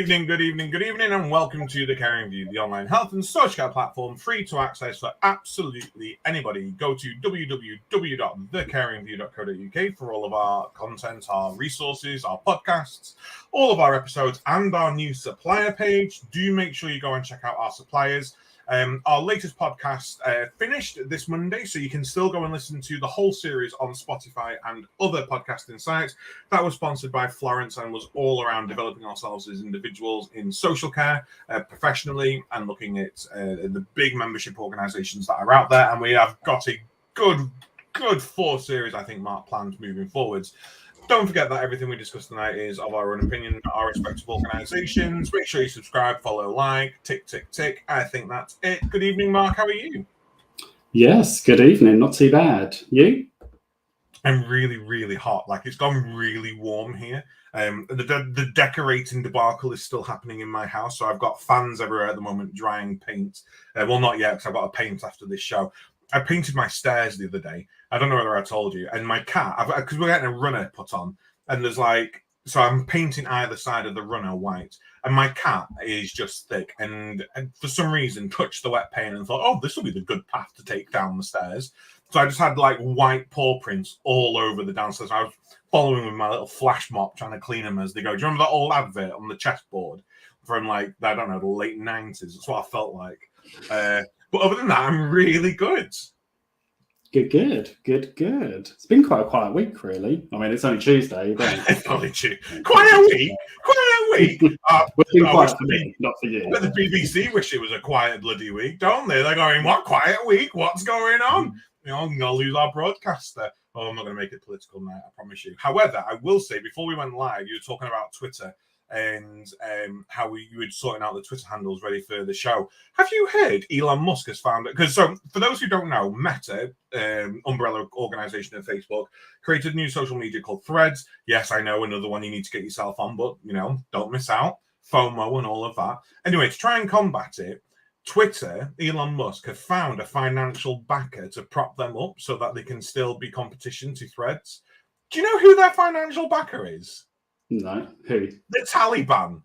good evening, and welcome to The Caring View, the online health and social care platform free to access for absolutely anybody. Go to www.thecaringview.co.uk for all of our content, our resources, our podcasts, all of our episodes, and our new supplier page. Do make sure you go and check out our suppliers. Our latest podcast finished this Monday, so you can still go and listen to the whole series on Spotify and other podcasting sites. That was sponsored by Florence and was all around developing ourselves as individuals in social care, professionally, and looking at the big membership organisations that are out there. And we have got a good 4 series, I think, Mark, planned moving forwards. Don't forget that everything we discuss tonight is of our own opinion, our respective organisations. Make sure you subscribe, follow, like, tick. I think that's it. Good evening, Mark. How are you? Yes, good evening. Not too bad. You? I'm really hot. Like, it's gone really warm here. The decorating debacle is still happening in my house, so I've got fans everywhere at the moment drying paint. Well, not yet, because I've got to paint after this show. I painted my stairs the other day. I don't know whether I told you. And my cat, because we're getting a runner put on, and so I'm painting either side of the runner white. And my cat is just thick, and for some reason touched the wet paint and thought, oh, this will be the good path to take down the stairs. So I just had like white paw prints all over the downstairs. I was following with my little flash mop trying to clean them as they go. Do you remember that old advert on the chessboard from like, I don't know, the late 90s? That's what I felt like. But other than that, I'm really good. Good. It's been quite a quiet week, really. I mean, it's only Tuesday. It's only Tuesday. Quiet week. It's been quiet for me, not for you. But the BBC wish it was a quiet bloody week, don't they? They're going, what quiet week? What's going on? You know, I'm going to lose our broadcaster. Oh, I'm not going to make it political now, I promise you. However, I will say, before we went live, you were talking about Twitter and how you were sorting out the Twitter handles ready for the show. Have you heard Elon Musk has found it? Because for those who don't know, Meta, umbrella organization of Facebook, created a new social media called Threads. Yes, I know, another one you need to get yourself on, but, you know, don't miss out. FOMO and all of that. Anyway, to try and combat it, Twitter, Elon Musk, have found a financial backer to prop them up so that they can still be competition to Threads. Do you know who their financial backer is? No, who? The Taliban.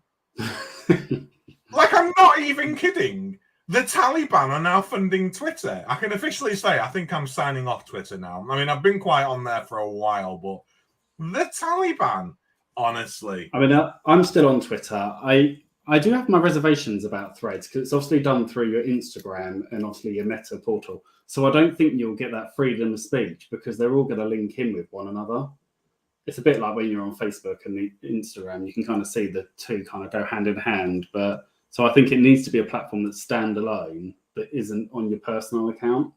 Like, I'm not even kidding. The Taliban are now funding Twitter. I can officially say I think I'm signing off Twitter now. I mean, I've been quiet on there for a while, but the Taliban, honestly. I mean, I'm still on Twitter. I do have my reservations about Threads because it's obviously done through your Instagram and obviously your Meta portal. So I don't think you'll get that freedom of speech because they're all going to link in with one another. It's a bit like when you're on Facebook and Instagram, you can kind of see the two kind of go hand in hand. But so I think it needs to be a platform that's standalone that isn't on your personal account.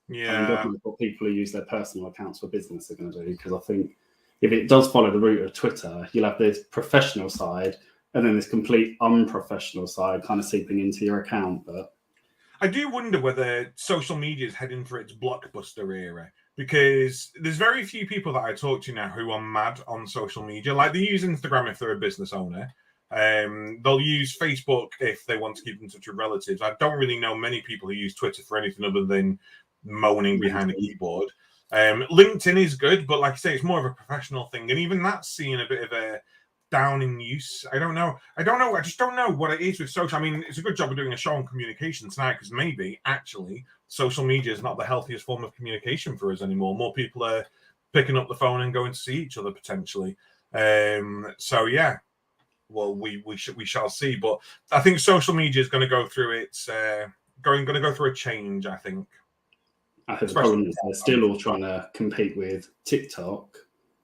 Yeah. And definitely what people who use their personal accounts for business are going to do. Because I think if it does follow the route of Twitter, you'll have this professional side and then this complete unprofessional side kind of seeping into your account. But I do wonder whether social media is heading for its blockbuster era, because there's very few people that I talk to now who are mad on social media. Like, they use Instagram if they're a business owner. They'll use Facebook if they want to keep in touch with relatives. I don't really know many people who use Twitter for anything other than moaning behind a keyboard. LinkedIn is good, but like I say, it's more of a professional thing. And even that's seeing a bit of a down in use. I don't know. I just don't know what it is with social. I mean, it's a good job of doing a show on communication tonight, because maybe actually social media is not the healthiest form of communication for us anymore. More people are picking up the phone and going to see each other potentially. So yeah, well, we shall see. But I think social media is going to go through its going to go through a change, I think. I think the problem is they're still all trying to compete with TikTok,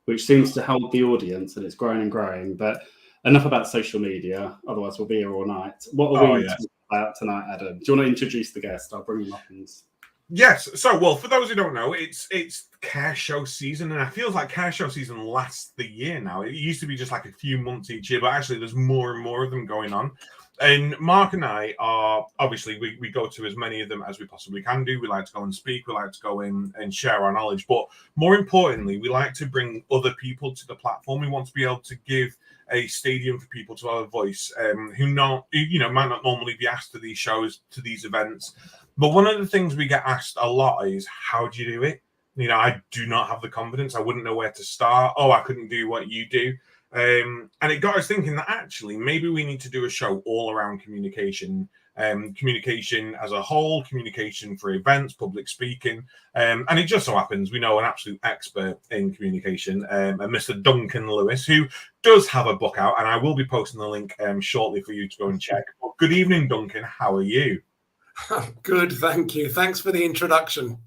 which seems to hold the audience, and it's growing and growing. But enough about social media, otherwise we'll be here all night. What are we talking about tonight, Adam? Do you want to introduce the guest? I'll bring him up. Yes. So, well, for those who don't know, it's care show season, and I feel like care show season lasts the year now. It used to be just like a few months each year, but actually there's more and more of them going on. And Mark and I are, obviously, we go to as many of them as we possibly can do. We like to go and speak. We like to go in and share our knowledge. But more importantly, we like to bring other people to the platform. We want to be able to give a stadium for people to have a voice who might not normally be asked to these shows, to these events. But one of the things we get asked a lot is, how do you do it? You know, I do not have the confidence. I wouldn't know where to start. Oh, I couldn't do what you do. And it got us thinking that actually maybe we need to do a show all around communication, communication as a whole, communication for events, public speaking. And it just so happens we know an absolute expert in communication, Mr. Duncan Lewis, who does have a book out, and I will be posting the link shortly for you to go and check. Good evening, Duncan. How are you? Good, thank you. Thanks for the introduction.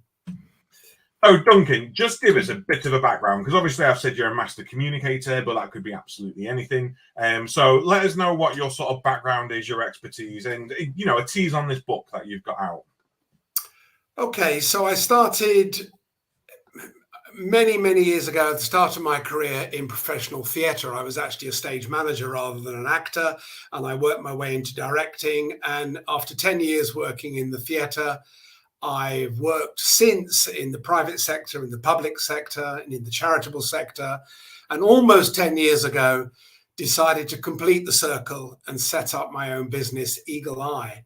Oh, Duncan, just give us a bit of a background, because obviously I've said you're a master communicator, but that could be absolutely anything. So let us know what your sort of background is, your expertise, and, you know, a tease on this book that you've got out. Okay, so I started many years ago at the start of my career in professional theatre. I was actually a stage manager rather than an actor, and I worked my way into directing. And after 10 years working in the theatre, I've worked since in the private sector, in the public sector, and in the charitable sector, and almost 10 years ago decided to complete the circle and set up my own business, Eagle Eye.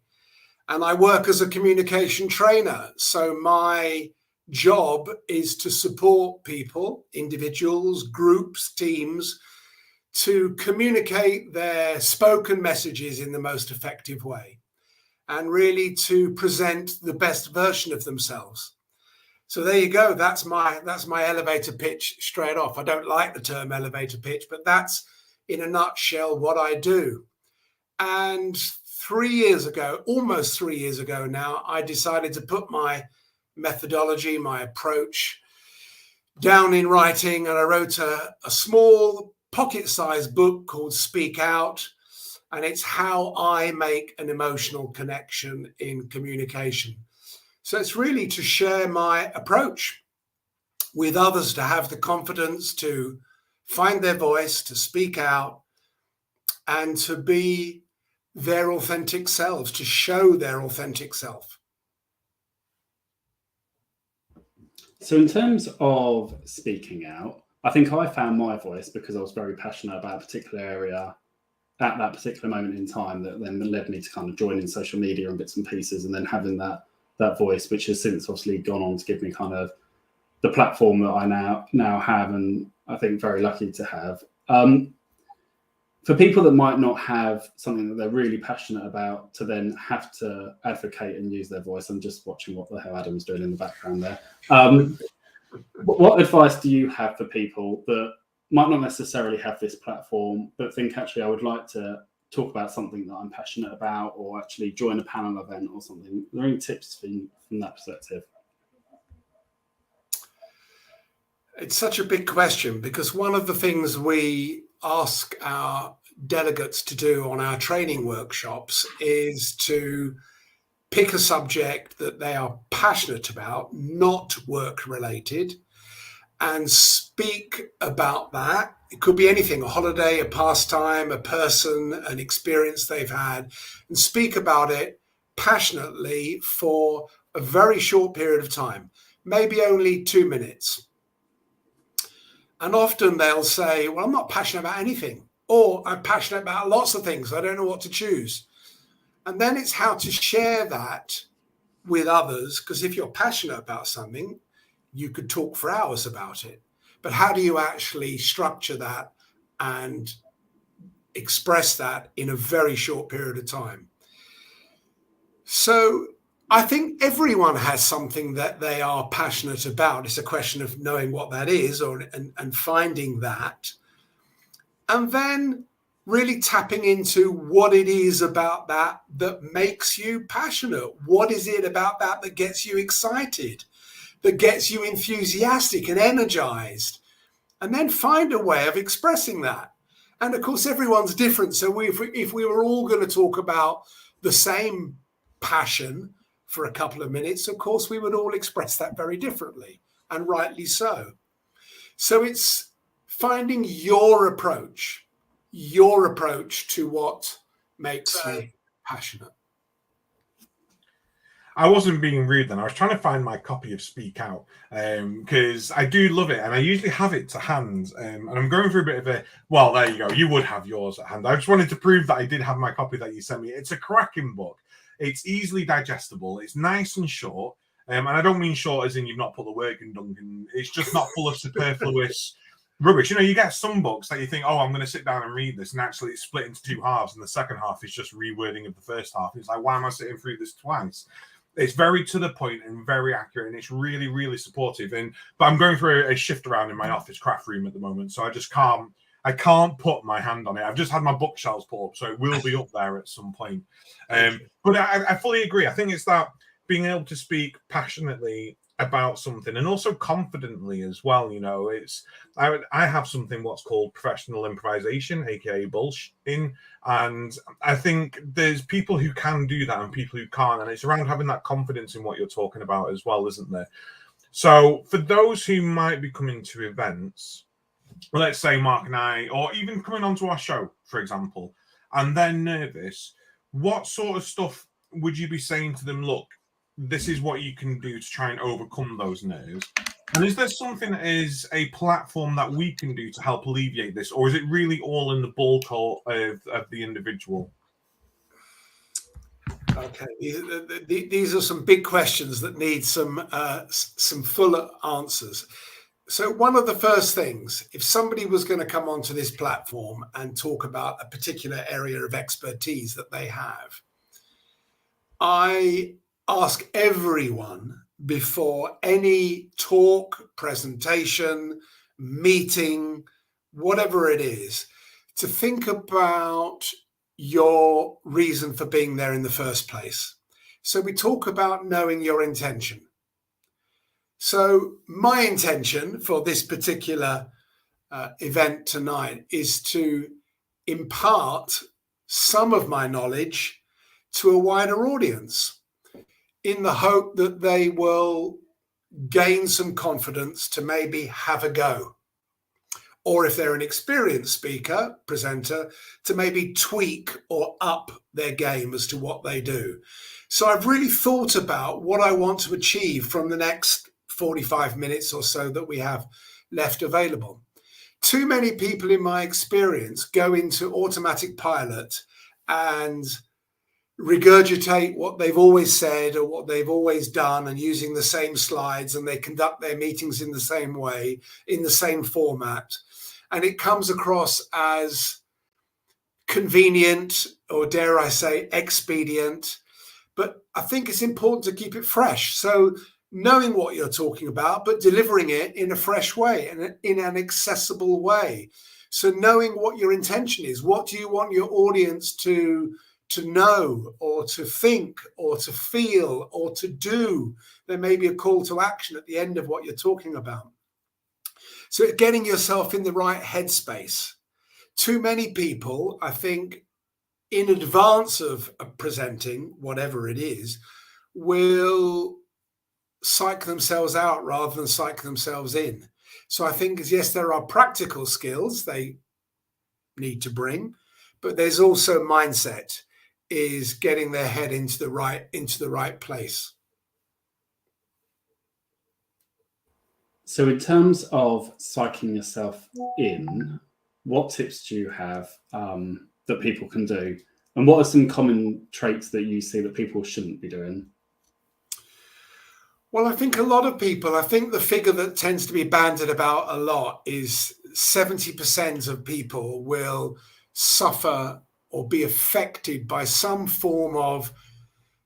And I work as a communication trainer. So my job is to support people, individuals, groups, teams, to communicate their spoken messages in the most effective way, and really to present the best version of themselves. So there you go. That's my elevator pitch straight off. I don't like the term elevator pitch, but that's in a nutshell what I do. And 3 years ago, almost 3 years ago now, I decided to put my methodology, my approach down in writing, and I wrote a small pocket-sized book called Speak Out. And it's how I make an emotional connection in communication. So it's really to share my approach with others, to have the confidence to find their voice, to speak out, and to be their authentic selves, to show their authentic self. So in terms of speaking out, I think I found my voice because I was very passionate about a particular area at that particular moment in time, that then led me to kind of join in social media and bits and pieces, and then having that voice, which has since obviously gone on to give me kind of the platform that I now have, and I think very lucky to have. For people that might not have something that they're really passionate about, to then have to advocate and use their voice. I'm just watching what the hell Adam's doing in the background there. What advice do you have for people that might not necessarily have this platform, but think, actually, I would like to talk about something that I'm passionate about, or actually join a panel event or something? Are there any tips from that perspective? It's such a big question, because one of the things we ask our delegates to do on our training workshops is to pick a subject that they are passionate about, not work related, and speak about that. It could be anything: a holiday, a pastime, a person, an experience they've had, and speak about it passionately for a very short period of time, maybe only 2 minutes. And often they'll say, well, I'm not passionate about anything, or I'm passionate about lots of things, I don't know what to choose. And then it's how to share that with others, because if you're passionate about something, you could talk for hours about it. But how do you actually structure that and express that in a very short period of time? So I think everyone has something that they are passionate about. It's a question of knowing what that is, and finding that. And then really tapping into what it is about that that makes you passionate. What is it about that that gets you excited, that gets you enthusiastic and energized? And then find a way of expressing that. And of course, everyone's different. So if we were all going to talk about the same passion for a couple of minutes, of course, we would all express that very differently, and rightly so. So it's finding your approach to what makes you passionate. I wasn't being rude then. I was trying to find my copy of Speak Out, because I do love it, and I usually have it to hand. And I'm going through a bit of a, well, there you go. You would have yours at hand. I just wanted to prove that I did have my copy that you sent me. It's a cracking book. It's easily digestible. It's nice and short. And I don't mean short as in you've not put the work in, Duncan. It's just not full of superfluous rubbish. You know, you get some books that you think, oh, I'm going to sit down and read this, and actually it's split into two halves, and the second half is just rewording of the first half. It's like, why am I sitting through this twice? It's very to the point and very accurate, and it's really, really supportive. But I'm going through a shift around in my office craft room at the moment, so I can't put my hand on it. I've just had my bookshelves put up, so it will be up there at some point. But I fully agree. I think it's that being able to speak passionately about something, and also confidently as well. You know, I have something what's called professional improvisation, aka bullshitting, and I think there's people who can do that and people who can't, and it's around having that confidence in what you're talking about as well, isn't there? So for those who might be coming to events, let's say Mark and I, or even coming onto our show, for example, and they're nervous, what sort of stuff would you be saying to them? Look, this is what you can do to try and overcome those nerves. And is there something that is a platform that we can do to help alleviate this, or is it really all in the ball court of the individual? Okay, these are some big questions that need some fuller answers. So one of the first things, if somebody was going to come onto this platform and talk about a particular area of expertise that they have, I ask everyone before any talk, presentation, meeting, whatever it is, to think about your reason for being there in the first place. So we talk about knowing your intention. So my intention for this particular event tonight is to impart some of my knowledge to a wider audience in the hope that they will gain some confidence to maybe have a go. Or if they're an experienced speaker, presenter, to maybe tweak or up their game as to what they do. So I've really thought about what I want to achieve from the next 45 minutes or so that we have left available. Too many people in my experience go into automatic pilot and regurgitate what they've always said or what they've always done, and using the same slides, and they conduct their meetings in the same way, in the same format. And it comes across as convenient, or dare I say, expedient. But I think it's important to keep it fresh. So knowing what you're talking about, but delivering it in a fresh way and in an accessible way. So knowing what your intention is, what do you want your audience to know, or to think, or to feel, or to do? There may be a call to action at the end of what you're talking about. So getting yourself in the right headspace. Too many people, I think, in advance of presenting, whatever it is, will psych themselves out rather than psych themselves in. So I think, yes, there are practical skills they need to bring, but there's also mindset, is getting their head into the right place. So in terms of psyching yourself in, what tips do you have that people can do? And what are some common traits that you see that people shouldn't be doing? Well, I think a lot of people, I think the figure that tends to be bandied about a lot is 70% of people will suffer or be affected by some form of,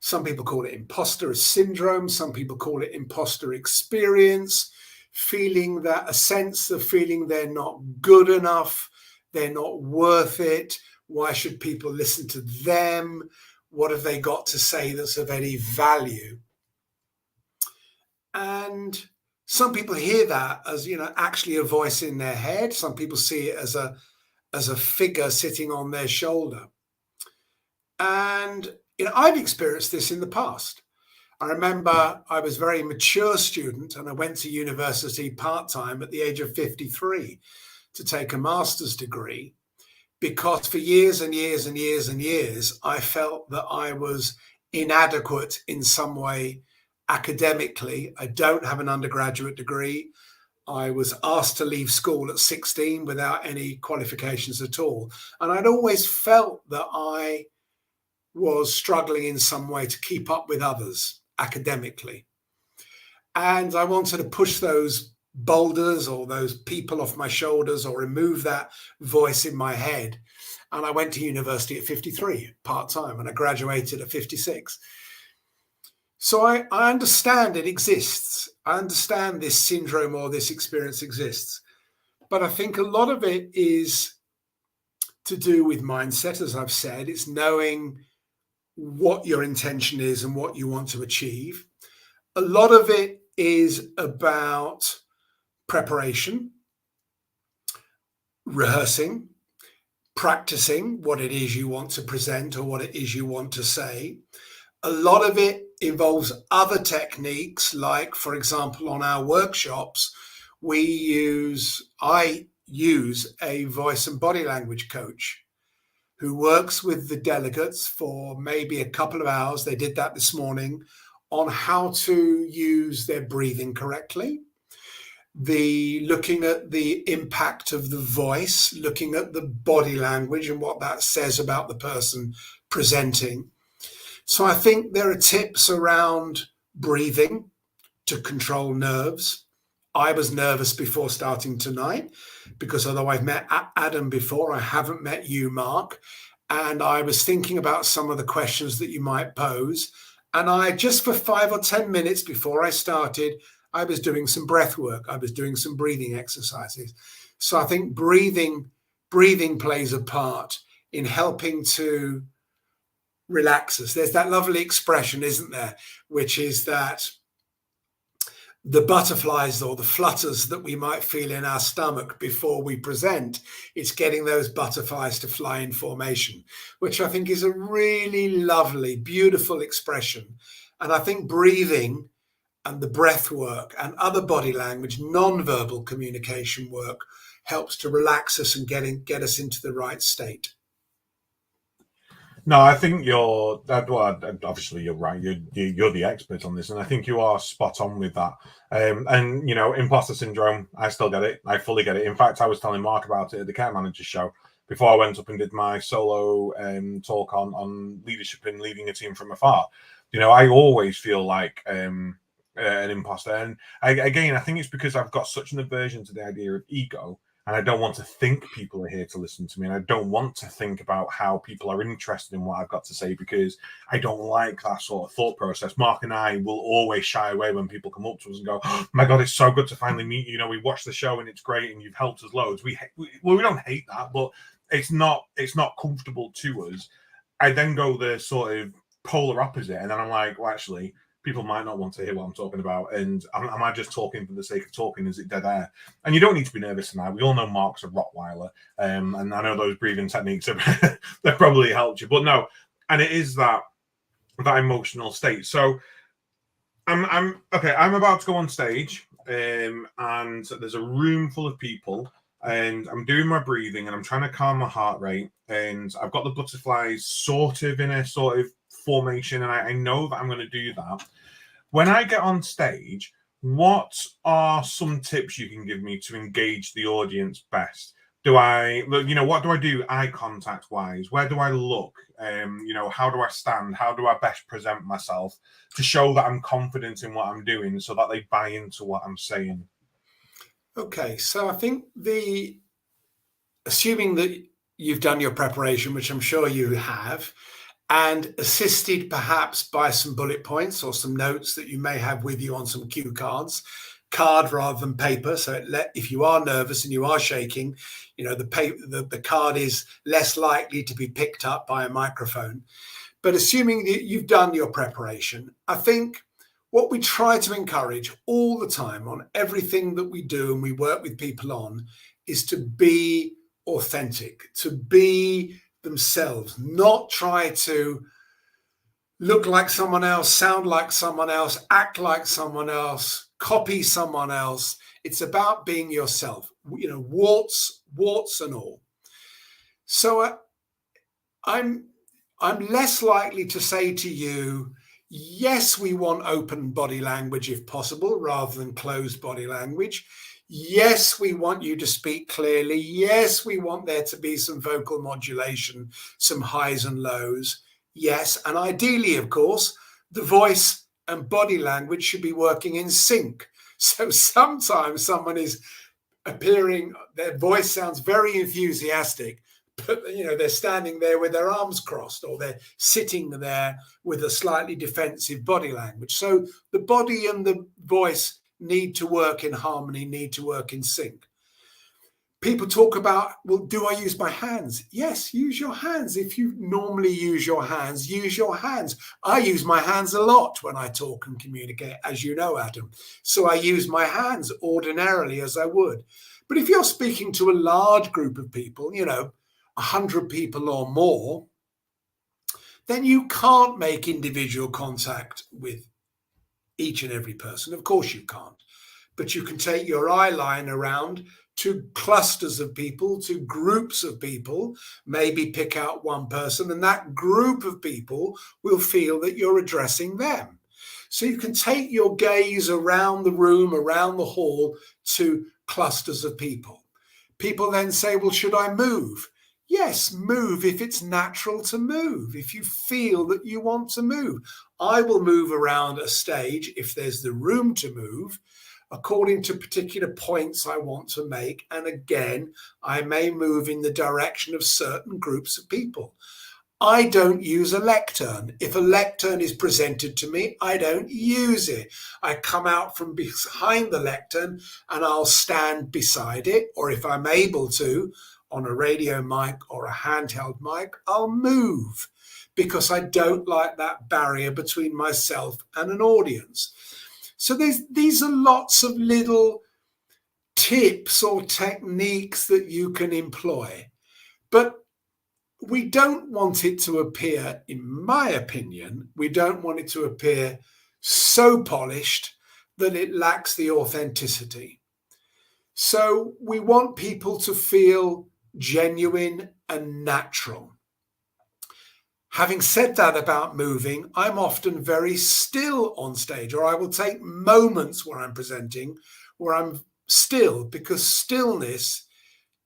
some people call it imposter syndrome, some people call it imposter experience, feeling that, a sense of feeling they're not good enough, they're not worth it. Why should people listen to them? What have they got to say that's of any value? And some people hear that as, actually a voice in their head. Some people see it as a figure sitting on their shoulder. And, I've experienced this in the past. I remember I was a very mature student, and I went to university part-time at the age of 53 to take a master's degree, because for years and years and years and years, I felt that I was inadequate in some way academically. I don't have an undergraduate degree. I was asked to leave school at 16 without any qualifications at all. And I'd always felt that I was struggling in some way to keep up with others academically. And I wanted to push those boulders or those people off my shoulders or remove that voice in my head. And I went to university at 53, part-time, and I graduated at 56. So I understand it exists. I understand this syndrome or this experience exists. But I think a lot of it is to do with mindset, as I've said. It's knowing what your intention is and what you want to achieve. A lot of it is about preparation, rehearsing, practicing what it is you want to present or what it is you want to say. A lot of it involves other techniques, like, for example, on our workshops, I use a voice and body language coach who works with the delegates for maybe a couple of hours. They did that this morning, on how to use their breathing correctly, looking at the impact of the voice, looking at the body language and what that says about the person presenting. So I think there are tips around breathing to control nerves. I was nervous before starting tonight because although I've met Adam before, I haven't met you, Mark. And I was thinking about some of the questions that you might pose. And I just for 5 or 10 minutes before I started, I was doing some breath work. I was doing some breathing exercises. So I think breathing plays a part in helping to relax us. There's that lovely expression, isn't there, which is that the butterflies or the flutters that we might feel in our stomach before we present, it's getting those butterflies to fly in formation, which I think is a really lovely, beautiful expression. And I think breathing and the breath work and other body language, non-verbal communication work helps to relax us and get us into the right state. No, I think you're obviously you're right. You're the expert on this, and I think you are spot on with that. And you know, imposter syndrome, I still get it. I fully get it. In fact, I was telling Mark about it at the Care Manager show before I went up and did my solo talk on leadership and leading a team from afar. You know, I always feel like an imposter, and I think it's because I've got such an aversion to the idea of ego. And I don't want to think people are here to listen to me. And I don't want to think about how people are interested in what I've got to say, because I don't like that sort of thought process. Mark and I will always shy away when people come up to us and go, oh my God, it's so good to finally meet you. You know, we watched the show and it's great and you've helped us loads. We don't hate that, but it's not comfortable to us. I then go the sort of polar opposite. And then I'm like, well, actually, people might not want to hear what I'm talking about. And am I just talking for the sake of talking? Is it dead air? And you don't need to be nervous tonight. We all know Mark's a Rottweiler. And I know those breathing techniques that probably helped you. But no, and it is that emotional state. So I'm about to go on stage, and there's a room full of people, and I'm doing my breathing and I'm trying to calm my heart rate. And I've got the butterflies sort of in a sort of formation, and I know that I'm going to do that. When I get on stage, what are some tips you can give me to engage the audience best? What do I do eye contact wise? Where do I look? How do I stand? How do I best present myself to show that I'm confident in what I'm doing so that they buy into what I'm saying? Okay, so I think assuming that you've done your preparation, which I'm sure you have, and assisted perhaps by some bullet points or some notes that you may have with you on some cue card rather than paper. So if you are nervous and you are shaking, the card is less likely to be picked up by a microphone. But assuming that you've done your preparation, I think what we try to encourage all the time on everything that we do and we work with people on is to be authentic, to be themselves, not try to look like someone else, sound like someone else, act like someone else, copy someone else. It's about being yourself, warts and all. So I'm less likely to say to you, yes, we want open body language if possible, rather than closed body language. Yes, we want you to speak clearly. Yes, we want there to be some vocal modulation, some highs and lows. Yes, and ideally, of course, the voice and body language should be working in sync So sometimes someone is appearing, their voice sounds very enthusiastic, but they're standing there with their arms crossed, or they're sitting there with a slightly defensive body language. So the body and the voice need to work in harmony, need to work in sync. People talk about, well, do I use my hands? Yes, use your hands. If you normally use your hands, use your hands. I use my hands a lot when I talk and communicate, as you know, Adam. So I use my hands ordinarily as I would. But if you're speaking to a large group of people, 100 people or more, then you can't make individual contact with each and every person. Of course you can't. But you can take your eye line around to clusters of people, to groups of people, maybe pick out one person, and that group of people will feel that you're addressing them. So you can take your gaze around the room, around the hall, to clusters of people. People then say, well, should I move? Yes, move if it's natural to move, if you feel that you want to move. I will move around a stage if there's the room to move, according to particular points I want to make. And again, I may move in the direction of certain groups of people. I don't use a lectern. If a lectern is presented to me, I don't use it. I come out from behind the lectern and I'll stand beside it, or if I'm able to, on a radio mic or a handheld mic, I'll move, because I don't like that barrier between myself and an audience. So these are lots of little tips or techniques that you can employ. But we don't want it to appear, in my opinion, we don't want it to appear so polished that it lacks the authenticity. So we want people to feel genuine and natural. Having said that about moving, I'm often very still on stage, or I will take moments where I'm presenting where I'm still, because stillness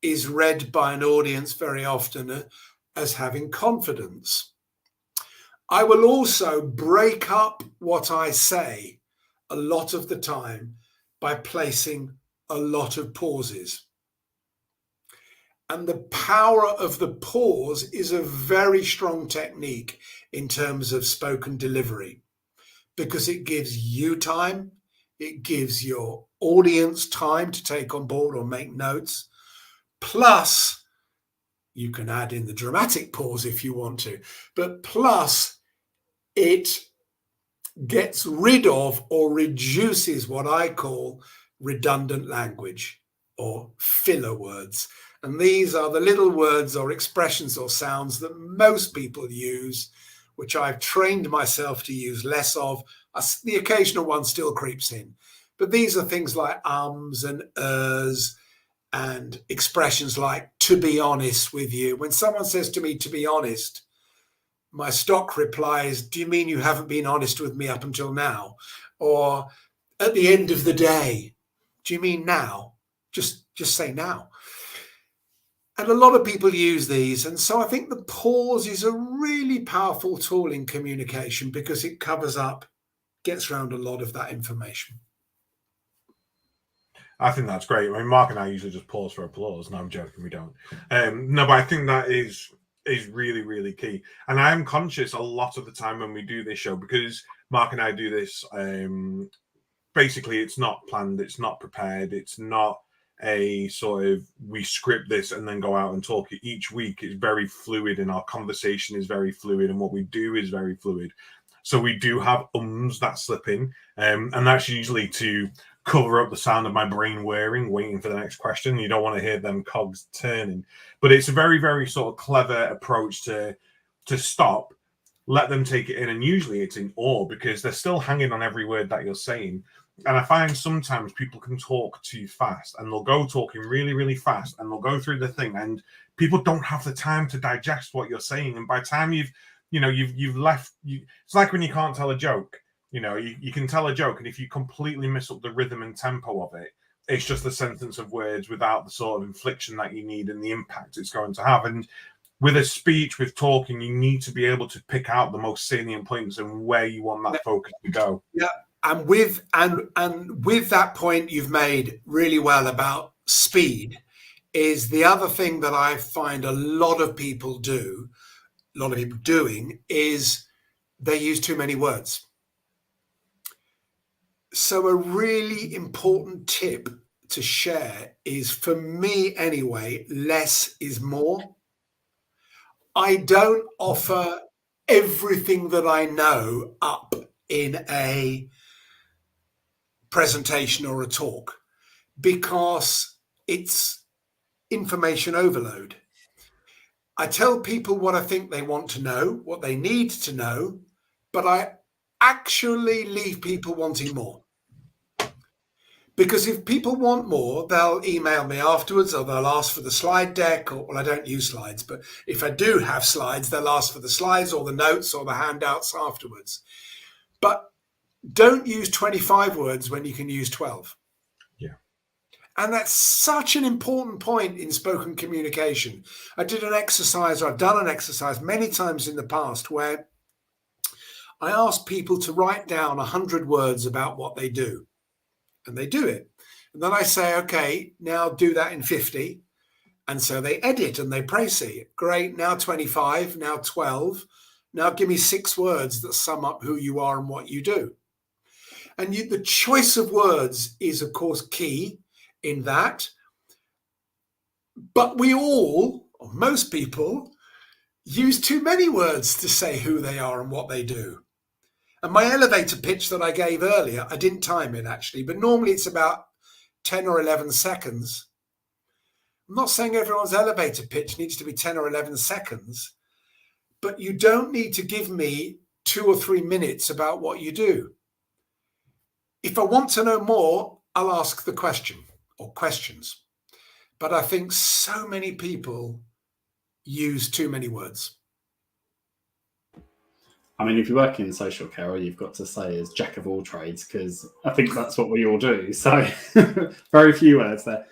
is read by an audience very often as having confidence. I will also break up what I say a lot of the time by placing a lot of pauses. And the power of the pause is a very strong technique in terms of spoken delivery, because it gives you time, it gives your audience time to take on board or make notes. Plus, you can add in the dramatic pause if you want to, but plus it gets rid of or reduces what I call redundant language or filler words. And these are the little words or expressions or sounds that most people use, which I've trained myself to use less of. The occasional one still creeps in. But these are things like ums and ers, and expressions like to be honest with you. When someone says to me, to be honest, my stock reply is, do you mean you haven't been honest with me up until now? Or at the end of the day, do you mean now? Just say now. And a lot of people use these. And so I think the pause is a really powerful tool in communication, because it covers up, gets around a lot of that information. I think that's great. I mean, Mark and I usually just pause for applause. No, I'm joking, we don't. No, but I think that is really, really key. And I'm conscious a lot of the time when we do this show, because Mark and I do this, basically it's not planned, it's not prepared, it's not a sort of we script this and then go out and talk it. Each week is very fluid, and our conversation is very fluid, and what we do is very fluid. So we do have ums that slip in, and that's usually to cover up the sound of my brain whirring, waiting for the next question. You don't want to hear them cogs turning. But it's a very, very sort of clever approach to stop, let them take it in, and usually it's in awe, because they're still hanging on every word that you're saying. And I find sometimes people can talk too fast, and they'll go talking really, really fast, and they'll go through the thing, and people don't have the time to digest what you're saying. And by the time you've left, it's like when you can't tell a joke. You can tell a joke, and if you completely miss up the rhythm and tempo of it, it's just a sentence of words without the sort of inflection that you need and the impact it's going to have. And with a speech, with talking, you need to be able to pick out the most salient points and where you want that focus to go. Yeah. And with that point you've made really well about speed, is the other thing that I find a lot of people doing is they use too many words. So a really important tip to share is, for me anyway, less is more. I don't offer everything that I know up in a presentation or a talk, because it's information overload. I tell people what I think they want to know, what they need to know, but I actually leave people wanting more. Because if people want more, they'll email me afterwards, or they'll ask for the slide deck, or, well, I don't use slides, but if I do have slides, they'll ask for the slides or the notes or the handouts afterwards. But don't use 25 words when you can use 12. Yeah. And that's such an important point in spoken communication. I've done an exercise many times in the past where I ask people to write down 100 words about what they do. And they do it. And then I say, okay, now do that in 50. And so they edit and they précis. Great, now 25, now 12. Now give me 6 words that sum up who you are and what you do. And the choice of words is, of course, key in that. But we all, or most people, use too many words to say who they are and what they do. And my elevator pitch that I gave earlier, I didn't time it actually, but normally it's about 10 or 11 seconds. I'm not saying everyone's elevator pitch needs to be 10 or 11 seconds, but you don't need to give me 2 or 3 minutes about what you do. If I want to know more, I'll ask the question or questions. But I think so many people use too many words. I mean, if you work in social care, all you've got to say is jack of all trades, because I think that's what we all do. So very few words there.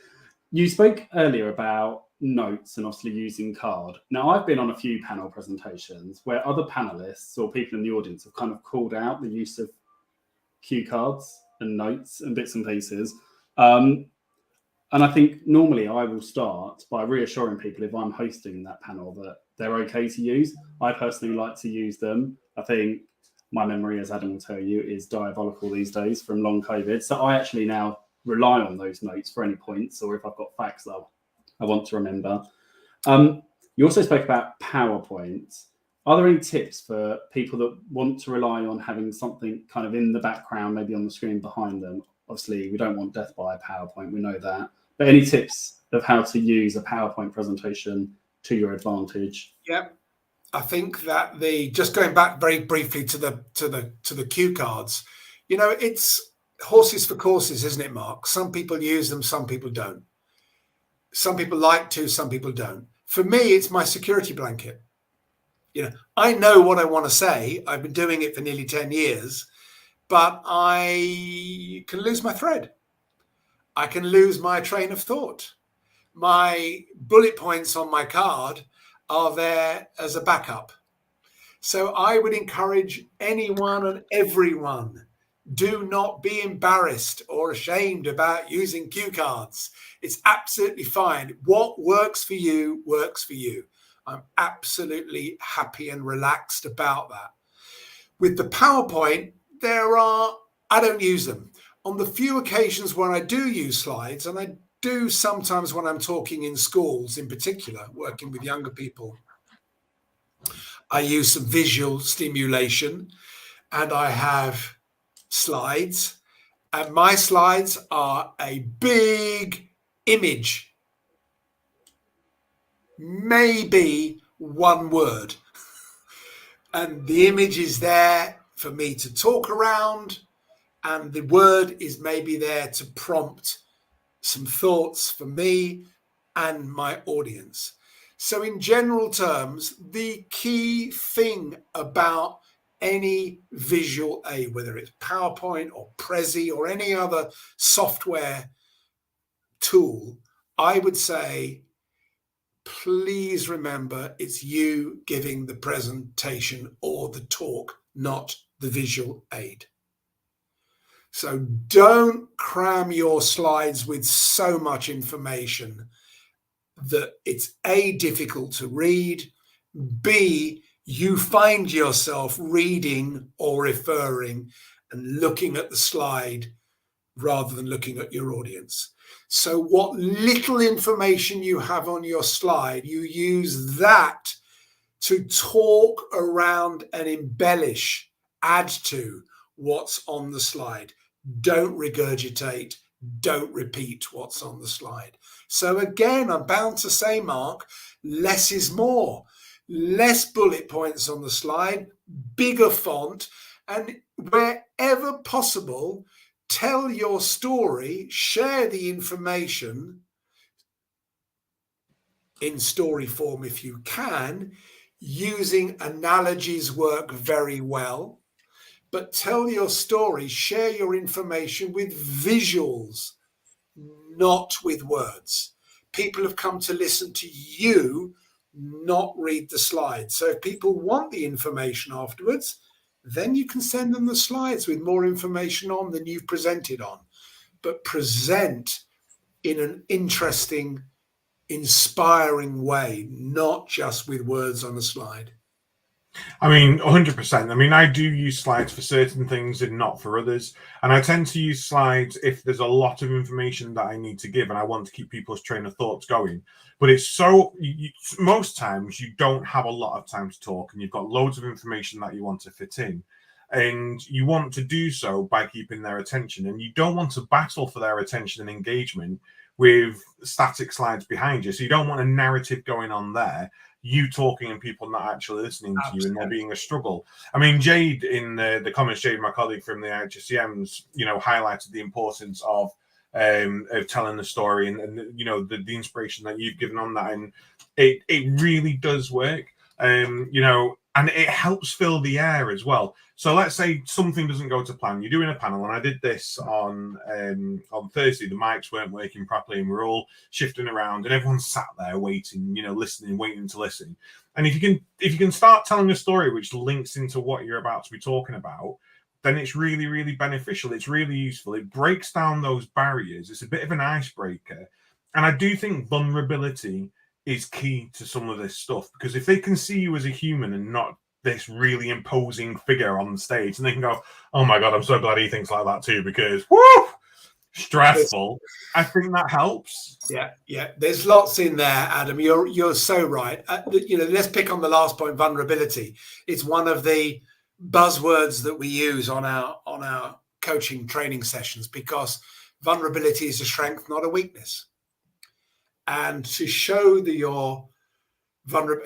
You spoke earlier about notes and obviously using card. Now, I've been on a few panel presentations where other panelists or people in the audience have kind of called out the use of cue cards and notes and bits and pieces. And I think normally I will start by reassuring people, if I'm hosting that panel, that they're okay to use. I personally like to use them. I think my memory, as Adam will tell you, is diabolical these days from long COVID. So I actually now rely on those notes for any points, or if I've got facts that I want to remember. You also spoke about PowerPoint. Are there any tips for people that want to rely on having something kind of in the background, maybe on the screen behind them? Obviously, we don't want death by a PowerPoint, we know that. But any tips of how to use a PowerPoint presentation to your advantage? Yep. I think that just going back very briefly to the cue cards, it's horses for courses, isn't it, Mark? Some people use them, some people don't. Some people like to, some people don't. For me, it's my security blanket. I know what I want to say. I've been doing it for nearly 10 years, but I can lose my thread. I can lose my train of thought. My bullet points on my card are there as a backup. So I would encourage anyone and everyone, do not be embarrassed or ashamed about using cue cards. It's absolutely fine. What works for you works for you. I'm absolutely happy and relaxed about that. With the PowerPoint, I don't use them. On the few occasions when I do use slides, and I do sometimes when I'm talking in schools in particular, working with younger people, I use some visual stimulation and I have slides, and my slides are a big image, maybe one word. And the image is there for me to talk around, and the word is maybe there to prompt some thoughts for me and my audience. So in general terms, the key thing about any visual aid, whether it's PowerPoint or Prezi or any other software tool, I would say, please remember it's you giving the presentation or the talk, not the visual aid. So don't cram your slides with so much information that it's A, difficult to read, B, you find yourself reading or referring and looking at the slide rather than looking at your audience. So what little information you have on your slide, you use that to talk around and embellish, add to what's on the slide. Don't regurgitate, don't repeat what's on the slide. So again, I'm bound to say, Mark, less is more. Less bullet points on the slide, bigger font, and wherever possible, tell your story, share the information in story form if you can. Using analogies work very well, but tell your story, share your information with visuals, not with words. People have come to listen to you, not read the slides. So if people want the information afterwards, then you can send them the slides with more information on than you've presented on. But present in an interesting, inspiring way, not just with words on a slide. I mean, 100%. I mean, I do use slides for certain things and not for others. And I tend to use slides if there's a lot of information that I need to give and I want to keep people's train of thoughts going. But it's so, most times you don't have a lot of time to talk and you've got loads of information that you want to fit in. And you want to do so by keeping their attention. And you don't want to battle for their attention and engagement with static slides behind you. So you don't want a narrative going on there, you talking and people not actually listening to you, and there being a struggle. I mean, Jade in the comments, Jade, my colleague from the HSCMs, highlighted the importance of telling the story and the inspiration that you've given on that, and it really does work. And it helps fill the air as well. So let's say something doesn't go to plan. You're doing a panel, and I did this on Thursday. The mics weren't working properly, and we're all shifting around, and everyone sat there waiting, listening, waiting to listen. And if you can start telling a story which links into what you're about to be talking about, then it's really, really beneficial. It's really useful. It breaks down those barriers. It's a bit of an icebreaker. And I do think vulnerability is key to some of this stuff, because if they can see you as a human and not this really imposing figure on the stage, and they can go, oh my God, I'm so glad he thinks like that too, because whoo, stressful. I think that helps. Yeah. There's lots in there, Adam. You're so right. Let's pick on the last point, vulnerability. It's one of the buzzwords that we use on our coaching training sessions, because vulnerability is a strength, not a weakness. And to show that you're vulnerable,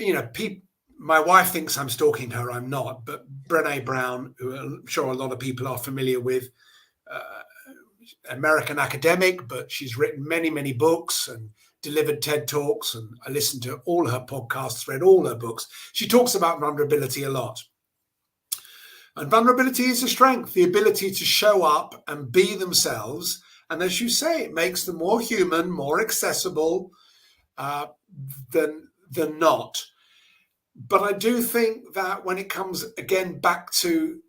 my wife thinks I'm stalking her. I'm not. But Brené Brown, who I'm sure a lot of people are familiar with, American academic, but she's written many, many books and delivered TED Talks. And I listened to all her podcasts, read all her books. She talks about vulnerability a lot. And vulnerability is a strength, the ability to show up and be themselves. And as you say, it makes them more human, more accessible than not. But I do think that when it comes, again, back to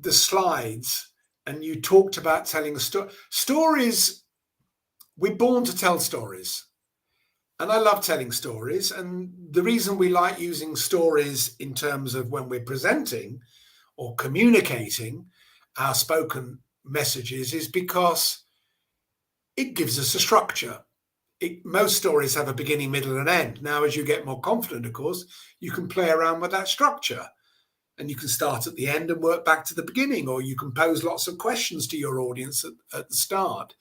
the slides, and you talked about telling stories, we're born to tell stories. And I love telling stories. And the reason we like using stories in terms of when we're presenting or communicating our spoken messages is because it gives us a structure. Most stories have a beginning, middle, and end. Now, as you get more confident, of course, you can play around with that structure. And you can start at the end and work back to the beginning, or you can pose lots of questions to your audience at the start.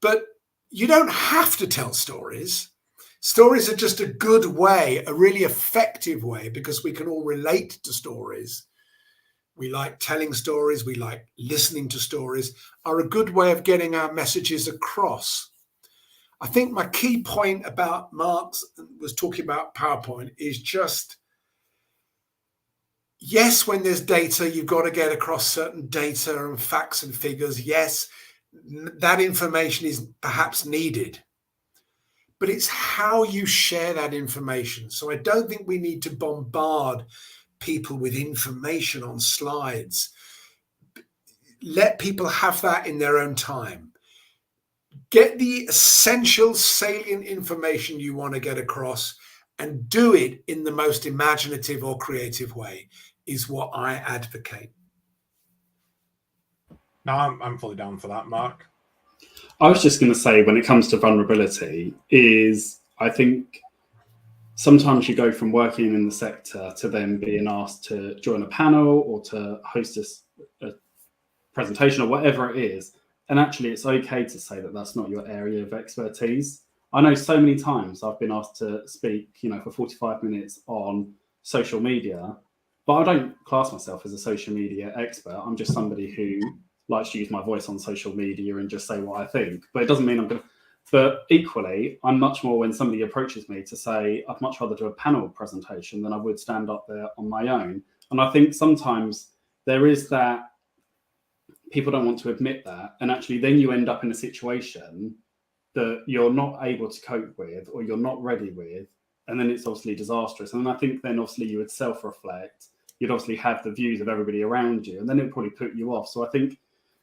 But you don't have to tell stories. Stories are just a good way, a really effective way, because we can all relate to stories. We like telling stories, we like listening to stories, are a good way of getting our messages across. I think my key point about Mark's was talking about PowerPoint is just, yes, when there's data, you've got to get across certain data and facts and figures. Yes, that information is perhaps needed, but it's how you share that information. So I don't think we need to bombard people with information on slides. let people have that in their own time. Get the essential salient information you want to get across and do it in the most imaginative or creative way is what I advocate. No, I'm fully down for that, Mark. I was just going to say, when it comes to vulnerability, is I think sometimes you go from working in the sector to then being asked to join a panel or to host a presentation or whatever it is. And actually, it's okay to say that that's not your area of expertise. I know so many times I've been asked to speak, for 45 minutes on social media, but I don't class myself as a social media expert. I'm just somebody who likes to use my voice on social media and just say what I think. But it doesn't mean I'm going to. But equally, I'm much more when somebody approaches me to say, I'd much rather do a panel presentation than I would stand up there on my own. And I think sometimes there is that people don't want to admit that. And actually, then you end up in a situation that you're not able to cope with or you're not ready with. And then it's obviously disastrous. And I think then obviously you would self-reflect. You'd obviously have the views of everybody around you. And then it would probably put you off. So I think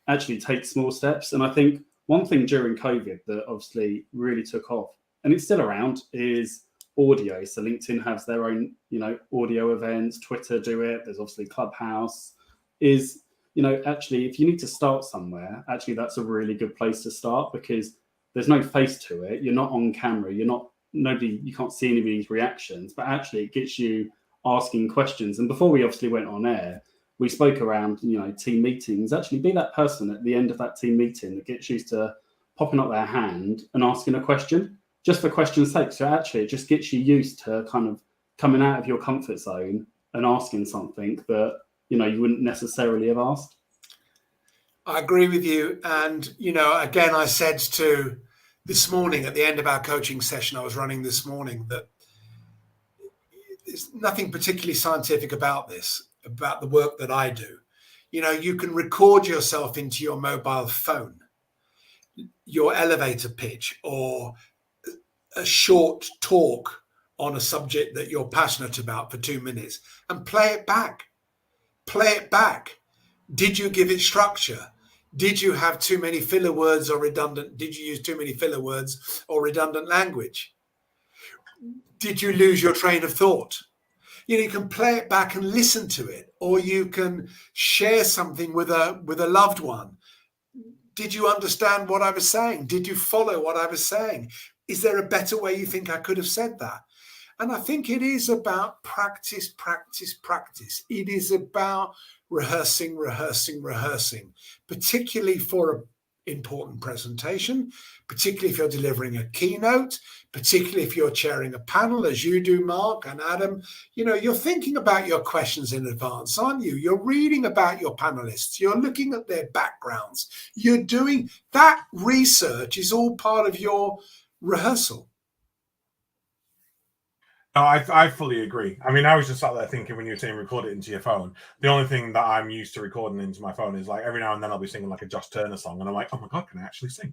actually take small steps. And I think one thing during COVID that obviously really took off, and it's still around, is audio. So LinkedIn has their own, audio events, Twitter do it. There's obviously Clubhouse. Is, actually, if you need to start somewhere, actually that's a really good place to start because there's no face to it. You're not on camera. You can't see anybody's reactions, but actually it gets you asking questions. And before we obviously went on air, we spoke around, team meetings. Actually, be that person at the end of that team meeting that gets used to popping up their hand and asking a question, just for question's sake. So actually, it just gets you used to kind of coming out of your comfort zone and asking something that, you wouldn't necessarily have asked. I agree with you. And, again, I said to this morning at the end of our coaching session I was running this morning that there's nothing particularly scientific about this, about the work that I do. You can record yourself into your mobile phone, your elevator pitch, or a short talk on a subject that you're passionate about for 2 minutes and play it back. Play it back. Did you give it structure? Did you have too many filler words or redundant? Did you use too many filler words or redundant language? Did you lose your train of thought? You can play it back and listen to it, or you can share something with a loved one. Did you understand what I was saying? Did you follow what I was saying? Is there a better way you think I could have said that? And I think it is about practice, practice, practice. It is about rehearsing, particularly for an important presentation, particularly if you're delivering a keynote, particularly if you're chairing a panel, as you do, Mark and Adam. You're thinking about your questions in advance, aren't you? You're reading about your panelists. You're looking at their backgrounds. You're doing that research is all part of your rehearsal. No, I fully agree. I mean, I was just sat there thinking when you were saying record it into your phone, the only thing that I'm used to recording into my phone is like every now and then I'll be singing like a Josh Turner song and I'm like, oh my God, can I actually sing?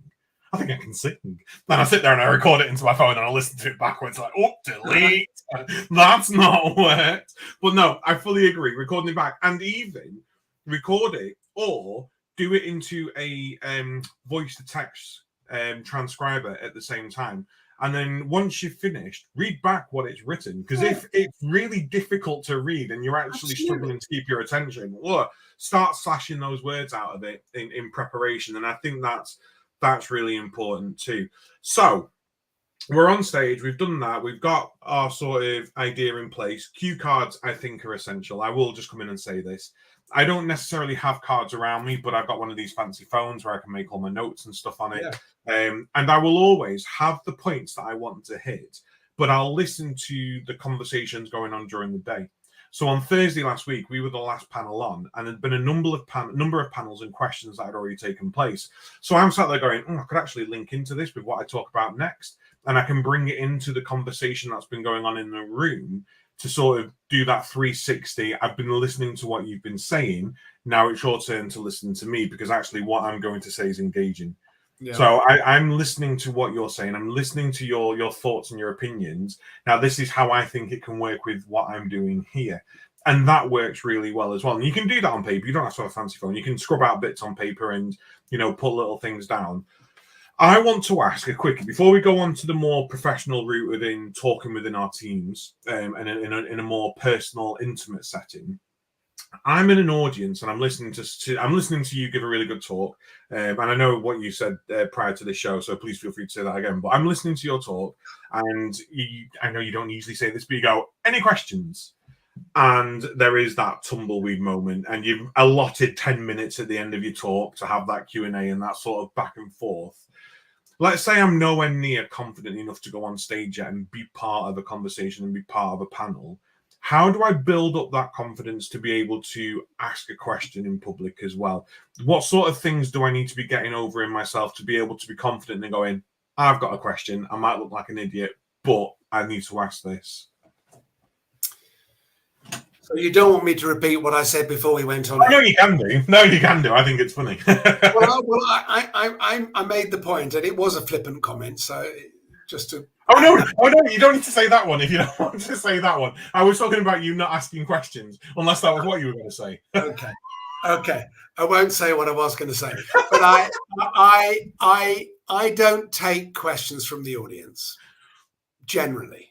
I think I can sing. Then I sit there and I record it into my phone and I listen to it backwards like, oh, delete. That's not worked. But no, I fully agree. Recording it back and even record it or do it into a voice to text transcriber at the same time. And then once you've finished, read back what it's written. Because if it's really difficult to read and you're actually struggling to keep your attention, start slashing those words out of it in preparation. And I think that's really important too. So we're on stage. We've done that. We've got our sort of idea in place. Cue cards, I think, are essential. I will just come in and say this. I don't necessarily have cards around me, but I've got one of these fancy phones where I can make all my notes and stuff on it. Yeah. And I will always have the points that I want to hit, but I'll listen to the conversations going on during the day. So on Thursday last week, we were the last panel on, and there'd been a number of panels and questions that had already taken place. So I'm sat there going, I could actually link into this with what I talk about next, and I can bring it into the conversation that's been going on in the room to sort of do that 360. I've been listening to what you've been saying. Now it's your turn to listen to me, because actually what I'm going to say is engaging. Yeah. So I'm listening to what you're saying. I'm listening to your thoughts and your opinions. Now, this is how I think it can work with what I'm doing here. And that works really well as well. And you can do that on paper. You don't have to have a fancy phone. You can scrub out bits on paper and, put little things down. I want to ask a quickie before we go on to the more professional route within talking within our teams, and in a more personal, intimate setting. I'm in an audience and I'm listening to you give a really good talk, and I know what you said prior to the show, so please feel free to say that again. But I'm listening to your talk, and I know you don't usually say this, but you go, "Any questions?" And there is that tumbleweed moment, and you've allotted 10 minutes at the end of your talk to have that Q&A and that sort of back and forth. Let's say I'm nowhere near confident enough to go on stage yet and be part of a conversation and be part of a panel. How do I build up that confidence to be able to ask a question in public as well? What sort of things do I need to be getting over in myself to be able to be confident and going, I've got a question, I might look like an idiot, but I need to ask this? So you don't want me to repeat what I said before we went on? No, you can do. No, you can do. I think it's funny. I made the point, and it was a flippant comment. So just to. Oh no! You don't need to say that one if you don't want to say that one. I was talking about you not asking questions, unless that was what you were going to say. Okay. I won't say what I was going to say, but I don't take questions from the audience generally.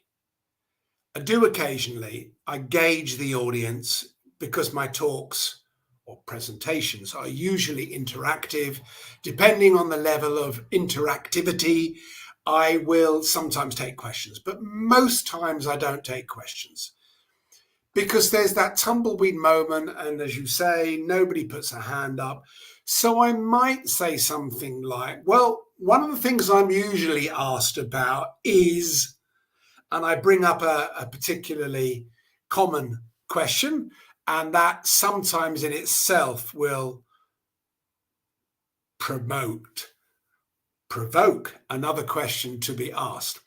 I do occasionally. I gauge the audience because my talks or presentations are usually interactive. Depending on the level of interactivity, I will sometimes take questions, but most times I don't take questions because there's that tumbleweed moment. And as you say, nobody puts a hand up. So I might say something like, well, one of the things I'm usually asked about is, and I bring up a particularly common question, and that sometimes in itself will provoke another question to be asked.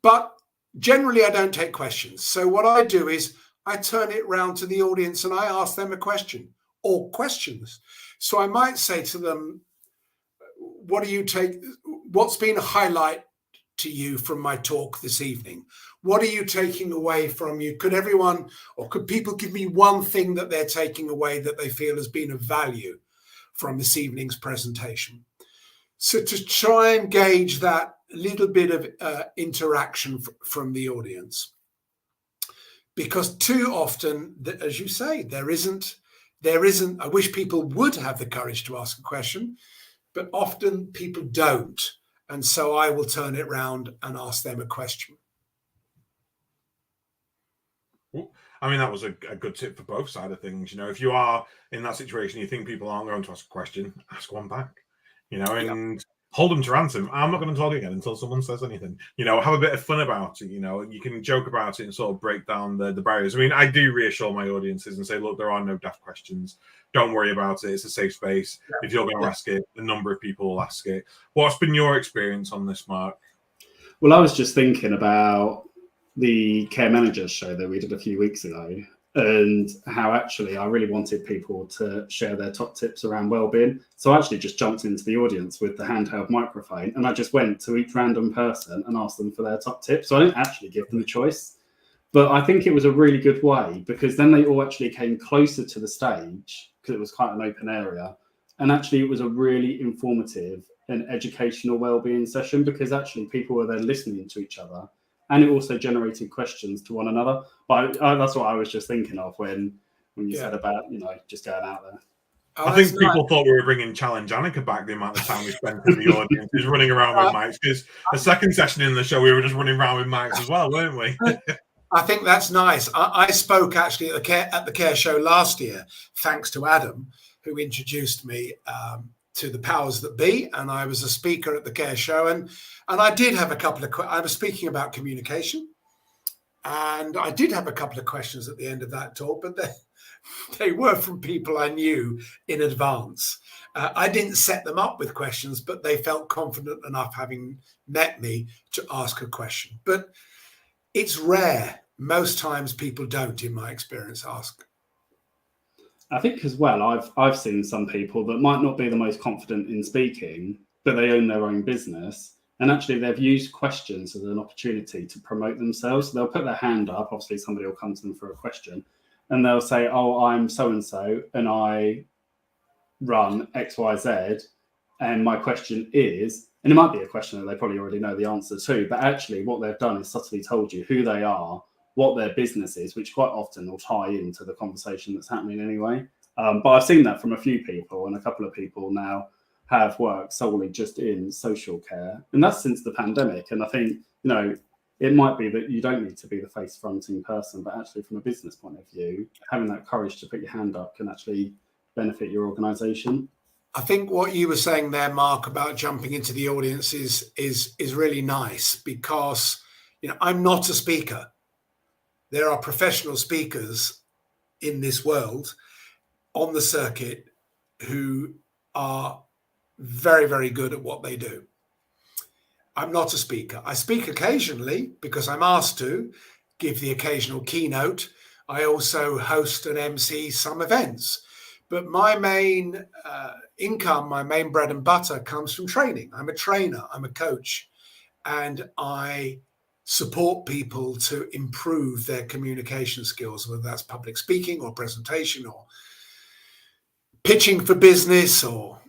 But generally, I don't take questions. So what I do is I turn it round to the audience and I ask them a question or questions. So I might say to them, what's been a highlight to you from my talk this evening? What are you taking away from you? Could everyone, or could people give me one thing that they're taking away that they feel has been of value from this evening's presentation? So to try and gauge that little bit of interaction from the audience, because too often, as you say, there isn't. I wish people would have the courage to ask a question, but often people don't. And so I will turn it round and ask them a question. I mean, that was a good tip for both sides of things. If you are in that situation, you think people aren't going to ask a question, ask one back, and hold them to ransom. I'm not going to talk again until someone says anything. Have a bit of fun about it. You can joke about it and sort of break down the barriers. I mean, I do reassure my audiences and say, look, there are no daft questions. Don't worry about it. It's a safe space. If you're going to ask it, a number of people will ask it. What's been your experience on this, Mark? Well, I was just thinking about the Care Managers show that we did a few weeks ago, and how actually I really wanted people to share their top tips around wellbeing. So I actually just jumped into the audience with the handheld microphone, and I just went to each random person and asked them for their top tips. So I didn't actually give them a choice, but I think it was a really good way, because then they all actually came closer to the stage because it was quite an open area. And actually it was a really informative and educational wellbeing session, because actually people were then listening to each other, and it also generated questions to one another. But that's what I was just thinking of when you said about, just going out there. I think people thought we were bringing Challenge Annika back, the amount of time we spent in the audience is running around with mics, because the second session in the show, we were just running around with mics as well, weren't we? I think that's nice. I spoke actually at the Care show last year, thanks to Adam, who introduced me to the powers that be, and I was a speaker at the Care show, and I did have a couple of. I was speaking about communication, and I did have a couple of questions at the end of that talk, but they were from people I knew in advance. I didn't set them up with questions, but they felt confident enough, having met me, to ask a question. But it's rare. Most times people don't, in my experience, ask. I think as well, I've seen some people that might not be the most confident in speaking, but they own their own business. And actually they've used questions as an opportunity to promote themselves. So they'll put their hand up. Obviously somebody will come to them for a question. and they'll say, oh, I'm so-and-so and I run XYZ. And my question is, and it might be a question that they probably already know the answer to, but actually what they've done is subtly told you who they are, what their business is, which quite often will tie into the conversation that's happening anyway. But I've seen that from a few people, and a couple of people now have worked solely just in social care. And that's since the pandemic. And I think, it might be that you don't need to be the face fronting person, but actually from a business point of view, having that courage to put your hand up can actually benefit your organization. I think what you were saying there, Mark, about jumping into the audience is really nice, because I'm not a speaker. There are professional speakers in this world on the circuit who are very, very good at what they do. I'm not a speaker. I speak occasionally because I'm asked to give the occasional keynote. I also host and MC some events. But my main income, my main bread and butter comes from training. I'm a trainer, I'm a coach, and I support people to improve their communication skills, whether that's public speaking or presentation or pitching for business or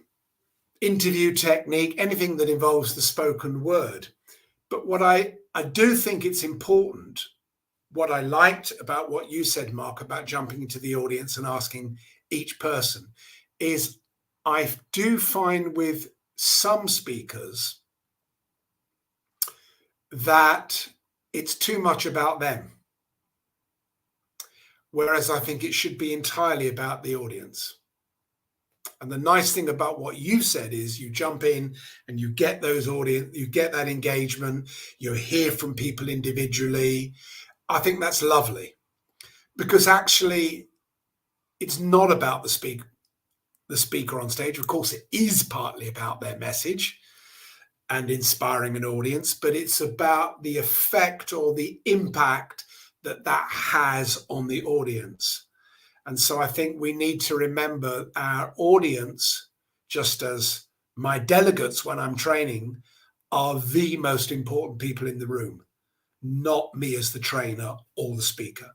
interview technique, anything that involves the spoken word. But what I do think it's important, what I liked about what you said, Mark, about jumping into the audience and asking each person, is I do find with some speakers that it's too much about them. Whereas I think it should be entirely about the audience. And the nice thing about what you said is you jump in and you get those audience, you get that engagement, you hear from people individually. I think that's lovely, because actually it's not about the speaker on stage. Of course, it is partly about their message and inspiring an audience, but it's about the effect or the impact that has on the audience. And so I think we need to remember our audience, just as my delegates when I'm training, are the most important people in the room, not me as the trainer or the speaker.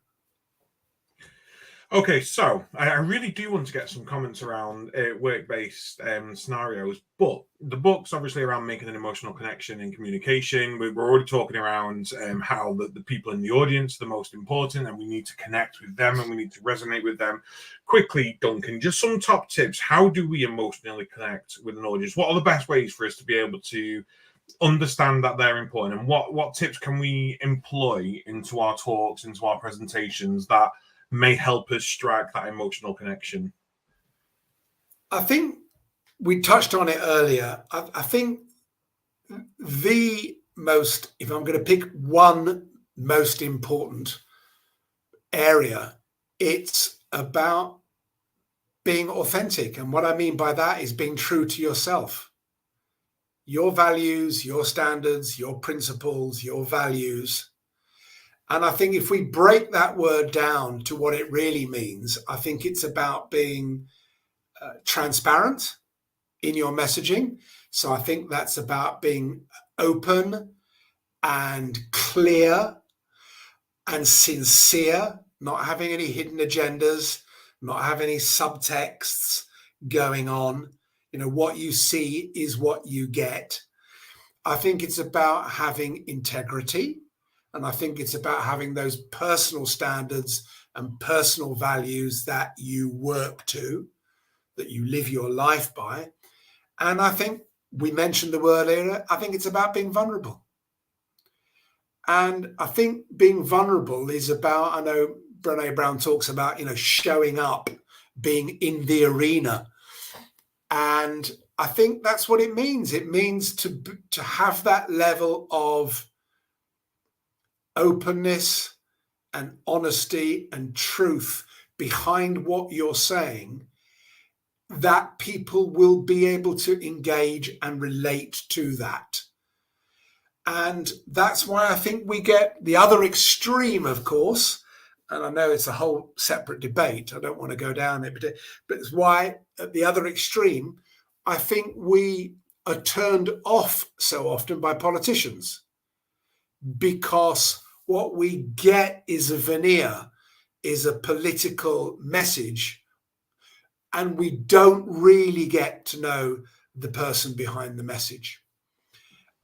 Okay, so I really do want to get some comments around work-based scenarios, but the book's obviously around making an emotional connection in communication. We're already talking around how the people in the audience are the most important, and we need to connect with them and we need to resonate with them. Quickly, Duncan, just some top tips. How do we emotionally connect with an audience? What are the best ways for us to be able to understand that they're important, and what tips can we employ into our talks, into our presentations that may help us strike that emotional connection? I think we touched on it earlier. I think the most, if I'm going to pick one most important area, it's about being authentic. And what I mean by that is being true to yourself, your values, your standards, your principles, your values. And I think if we break that word down to what it really means, I think it's about being transparent in your messaging. So I think that's about being open and clear and sincere, not having any hidden agendas, not having any subtexts going on. What you see is what you get. I think it's about having integrity. And I think it's about having those personal standards and personal values that you work to, that you live your life by. And I think we mentioned the word earlier. I think it's about being vulnerable. And I think being vulnerable is about, I know Brené Brown talks about, showing up, being in the arena. And I think that's what it means. It means to have that level of openness and honesty and truth behind what you're saying, that people will be able to engage and relate to that. And that's why I think we get the other extreme, of course, and I know it's a whole separate debate. I don't want to go down it, but it's why at the other extreme, I think we are turned off so often by politicians, because what we get is a veneer. is a political message, and we don't really get to know the person behind the message.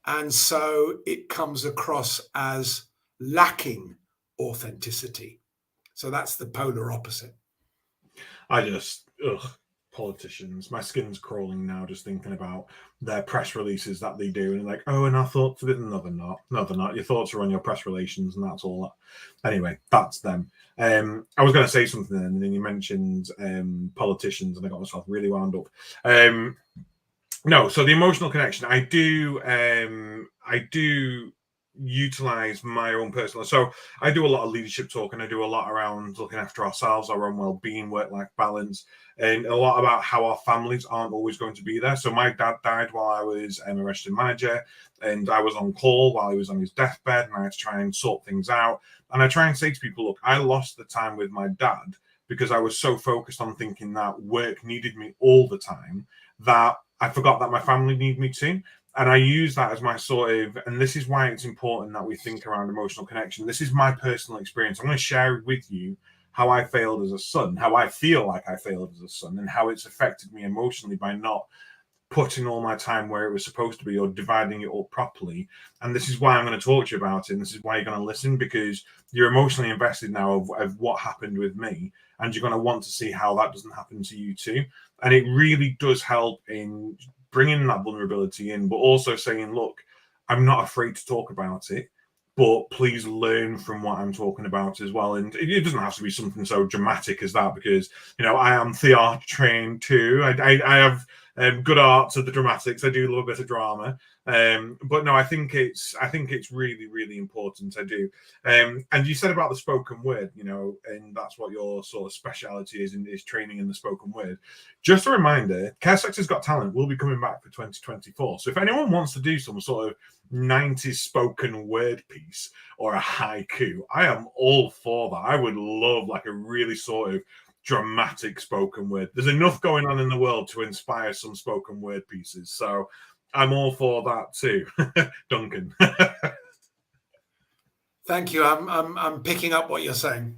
And so it comes across as lacking authenticity. So that's the polar opposite. Politicians, my skin's crawling now just thinking about their press releases that they do, and like, oh, and our thoughts of it. No, they're not. Your thoughts are on your press relations, and that's all that. Anyway, that's them. I was going to say something then, and then you mentioned politicians, and I got myself really wound up. No, so the emotional connection, I do utilize my own personal. So I do a lot of leadership talk, and I do a lot around looking after ourselves, our own well-being, work-life balance, and a lot about how our families aren't always going to be there. So my dad died while I was a registered manager, and I was on call while he was on his deathbed, and I had to try and sort things out. And I try and say to people, look, I lost the time with my dad because I was so focused on thinking that work needed me all the time that I forgot that my family need me too. And I use that as my sort of, and this is why it's important that we think around emotional connection. This is my personal experience. I'm going to share with you how I failed as a son, how I feel like I failed as a son, and how it's affected me emotionally by not putting all my time where it was supposed to be or dividing it up properly. And this is why I'm going to talk to you about it. And this is why you're going to listen, because you're emotionally invested now of what happened with me. And you're going to want to see how that doesn't happen to you too. And it really does help in bringing that vulnerability in, but also saying, look, I'm not afraid to talk about it, but please learn from what I'm talking about as well. And it doesn't have to be something so dramatic as that, because, you know, I am theatre trained too. I have good arts of the dramatics. I do love a bit of drama. But no, I think it's really, really important. I do. And you said about the spoken word, you know, and that's what your sort of speciality is training in the spoken word. Just a reminder, Care Sector's Got Talent will be coming back for 2024. So if anyone wants to do some sort of 90s spoken word piece or a haiku, I am all for that. I would love like a really sort of dramatic spoken word. There's enough going on in the world to inspire some spoken word pieces. So I'm all for that too. Duncan. Thank you. I'm picking up what you're saying.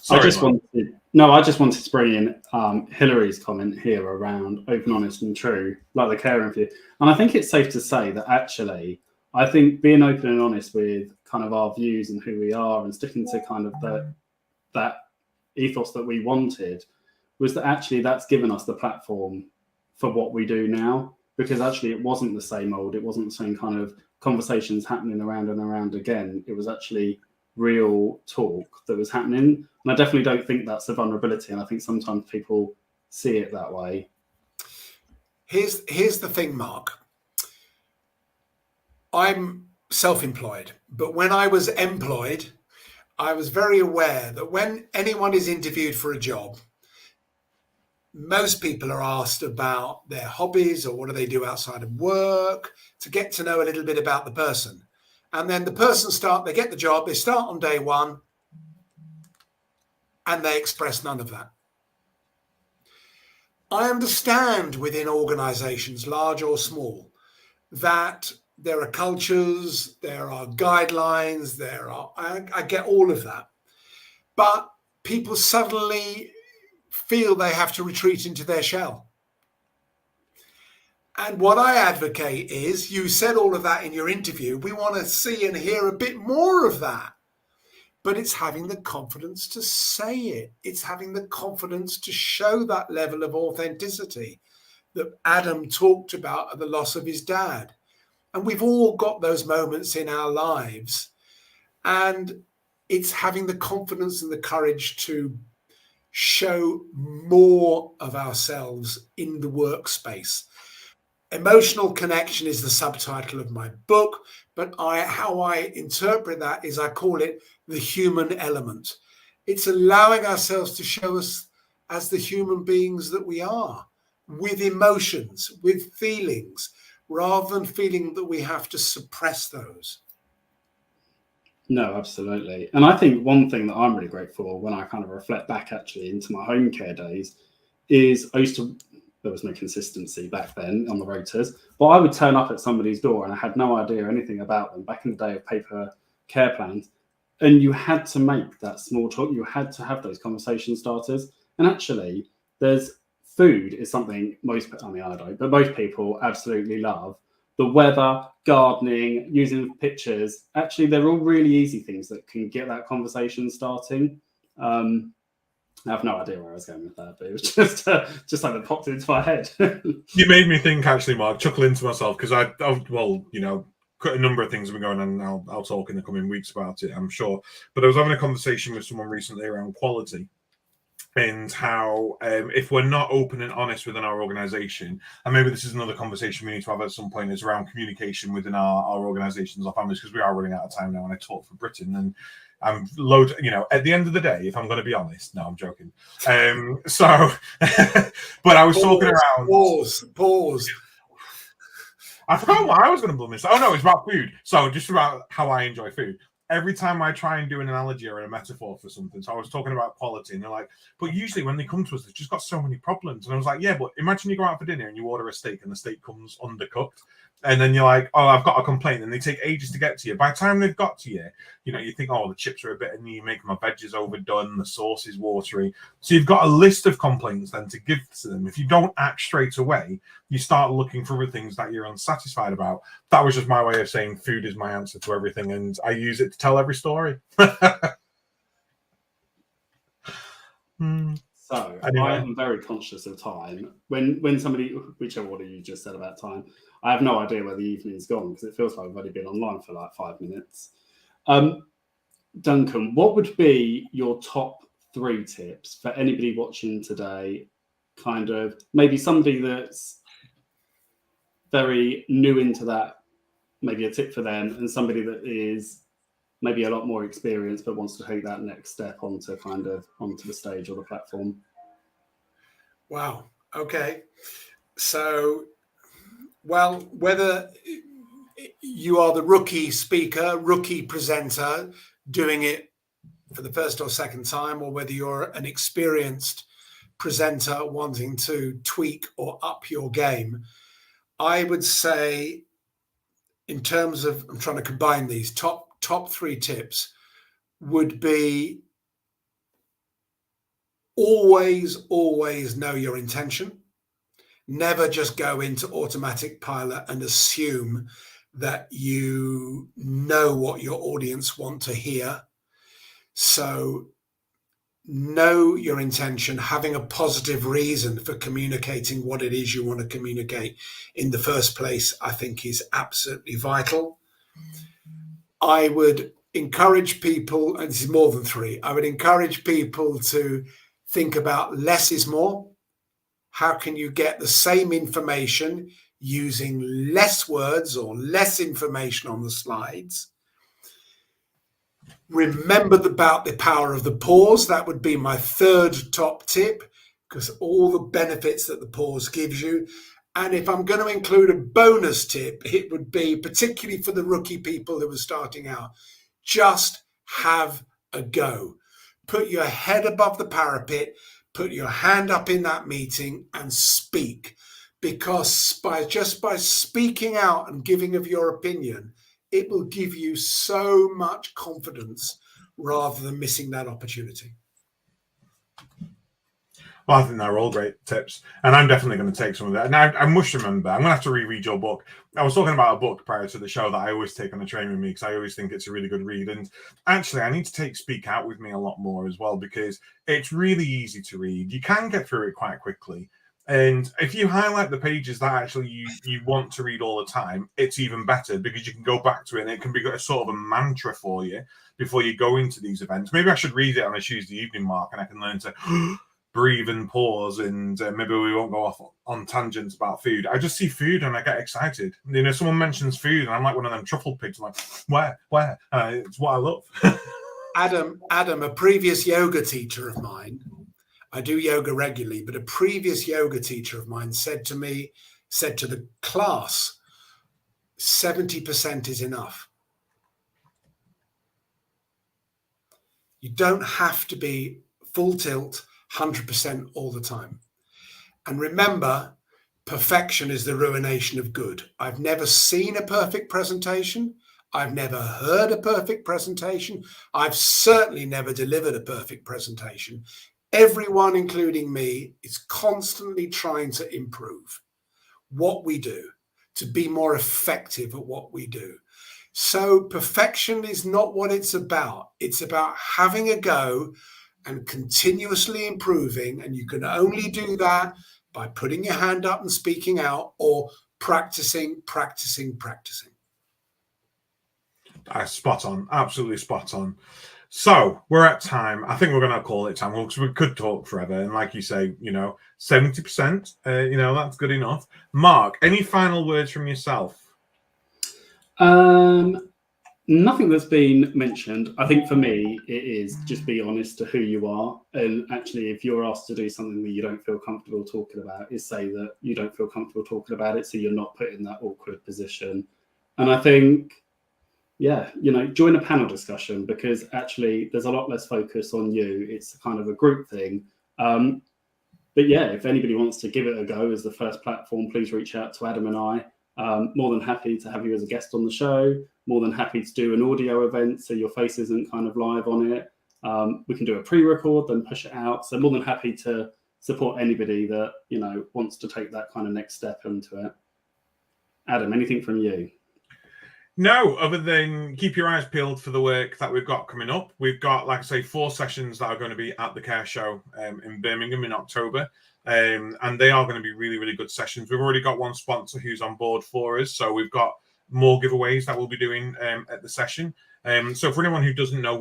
I just wanted to bring in Hillary's comment here around open, honest, and true, like the caring for you. And I think it's safe to say that actually, I think being open and honest with kind of our views and who we are, and sticking to kind of that ethos that we wanted, was that actually that's given us the platform for what we do now. Because actually, it wasn't the same old. It wasn't the same kind of conversations happening around and around again. It was actually real talk that was happening. And I definitely don't think that's a vulnerability. And I think sometimes people see it that way. Here's the thing, Mark. I'm self-employed, but when I was employed, I was very aware that when anyone is interviewed for a job, most people are asked about their hobbies or what do they do outside of work, to get to know a little bit about the person. And then the person they get the job, they start on day one, and they express none of that. I understand within organizations, large or small, that there are cultures, there are guidelines, I get all of that. But people suddenly feel they have to retreat into their shell. And what I advocate is, you said all of that in your interview, we want to see and hear a bit more of that. But it's having the confidence to say it. It's having the confidence to show that level of authenticity that Adam talked about at the loss of his dad. And we've all got those moments in our lives. And it's having the confidence and the courage to show more of ourselves in the workspace. Emotional connection is the subtitle of my book, but how I interpret that is I call it the human element. It's allowing ourselves to show us as the human beings that we are, with emotions, with feelings, rather than feeling that we have to suppress those. No, absolutely. And I think one thing that I'm really grateful for when I kind of reflect back actually into my home care days is there was no consistency back then on the rotors, but I would turn up at somebody's door and I had no idea anything about them back in the day of paper care plans. And you had to make that small talk. You had to have those conversation starters. And actually, food is something I don't, but most people absolutely love. The weather, gardening, using pictures. Actually, they're all really easy things that can get that conversation starting. I have no idea where I was going with that, but it was just something that popped into my head. You made me think, actually, Mark, chuckling to myself, because quite a number of things have been going on, and I'll talk in the coming weeks about it, I'm sure. But I was having a conversation with someone recently around quality and how if we're not open and honest within our organization, and maybe this is another conversation we need to have at some point, is around communication within our organizations, our families, because we are running out of time now, and I talk for Britain, and I'm at the end of the day, if I'm going to be honest, no, I'm joking. But I was talking around. Pause. I forgot what I was going to blame this. Oh no, it's about food. So just about how I enjoy food. Every time I try and do an analogy or a metaphor for something, so I was talking about quality, and they're like, but usually when they come to us, they've just got so many problems. And I was like, yeah, but imagine you go out for dinner and you order a steak and the steak comes undercooked. And then you're like, oh, I've got a complaint, and they take ages to get to you. By the time they've got to you, you think, oh, the chips are a bit anemic, my veg is overdone, the sauce is watery. So you've got a list of complaints then to give to them. If you don't act straight away, you start looking for other things that you're unsatisfied about. That was just my way of saying food is my answer to everything, and I use it to tell every story. So anyway. I am very conscious of time. When somebody, whichever order you just said about time, I have no idea where the evening's gone, because it feels like I've only been online for like 5 minutes. Duncan, what would be your top 3 tips for anybody watching today? Kind of maybe somebody that's very new into that, maybe a tip for them, and somebody that is maybe a lot more experienced but wants to take that next step onto the stage or the platform. Wow. Okay. So, well, whether you are the rookie speaker, rookie presenter, doing it for the first or second time, or whether you're an experienced presenter wanting to tweak or up your game, I would say, in terms of, I'm trying to combine these, top 3 tips would be always know your intention. Never just go into automatic pilot and assume that you know what your audience want to hear. So know your intention, having a positive reason for communicating what it is you want to communicate in the first place, I think is absolutely vital. I would encourage people, and this is more than 3, I would encourage people to think about less is more. How can you get the same information using less words or less information on the slides? Remember about the power of the pause. That would be my 3rd top tip, because all the benefits that the pause gives you. And if I'm going to include a bonus tip, it would be, particularly for the rookie people who are starting out, just have a go. Put your head above the parapet, put your hand up in that meeting and speak. Because by speaking out and giving of your opinion, it will give you so much confidence rather than missing that opportunity. Well, I think they're all great tips, and I'm definitely going to take some of that. Now, I must remember, I'm going to have to reread your book. I was talking about a book prior to the show that I always take on the train with me, because I always think it's a really good read. And actually, I need to take Speak Out with me a lot more as well, because it's really easy to read. You can get through it quite quickly. And if you highlight the pages that actually you want to read all the time, it's even better, because you can go back to it, and it can be a sort of a mantra for you before you go into these events. Maybe I should read it on a Tuesday evening, Mark, and I can learn to breathe and pause, and maybe we won't go off on tangents about food. I just see food and I get excited. Someone mentions food and I'm like one of them truffle pigs. I'm like, where? It's what I love. Adam, a previous yoga teacher of mine, I do yoga regularly, but a previous yoga teacher of mine said to the class, 70% is enough. You don't have to be full tilt 100% all the time. And remember, perfection is the ruination of good. I've never seen a perfect presentation. I've never heard a perfect presentation. I've certainly never delivered a perfect presentation. Everyone, including me, is constantly trying to improve what we do, to be more effective at what we do. So perfection is not what it's about. It's about having a go and continuously improving. And you can only do that by putting your hand up and speaking out, or practicing. Spot on, absolutely spot on. So we're at time. I think we're going to call it time because we could talk forever. And like you say, 70%, that's good enough. Mark, any final words from yourself? Nothing that's been mentioned. I think for me, it is just be honest to who you are. And actually, if you're asked to do something that you don't feel comfortable talking about, is say that you don't feel comfortable talking about it, so you're not put in that awkward position. And I think, join a panel discussion, because actually there's a lot less focus on you. It's kind of a group thing. But yeah, if anybody wants to give it a go as the first platform, please reach out to Adam and I. More than happy to have you as a guest on the show. More than happy to do an audio event so your face isn't kind of live on it. We can do a pre-record, then push it out. So more than happy to support anybody that, wants to take that kind of next step into it. Adam, anything from you? No, other than keep your eyes peeled for the work that we've got coming up. We've got, like I say, 4 sessions that are going to be at the Care Show in Birmingham in October. And they are going to be really, really good sessions. We've already got one sponsor who's on board for us. So we've got more giveaways that we'll be doing at the session. So for anyone who doesn't know,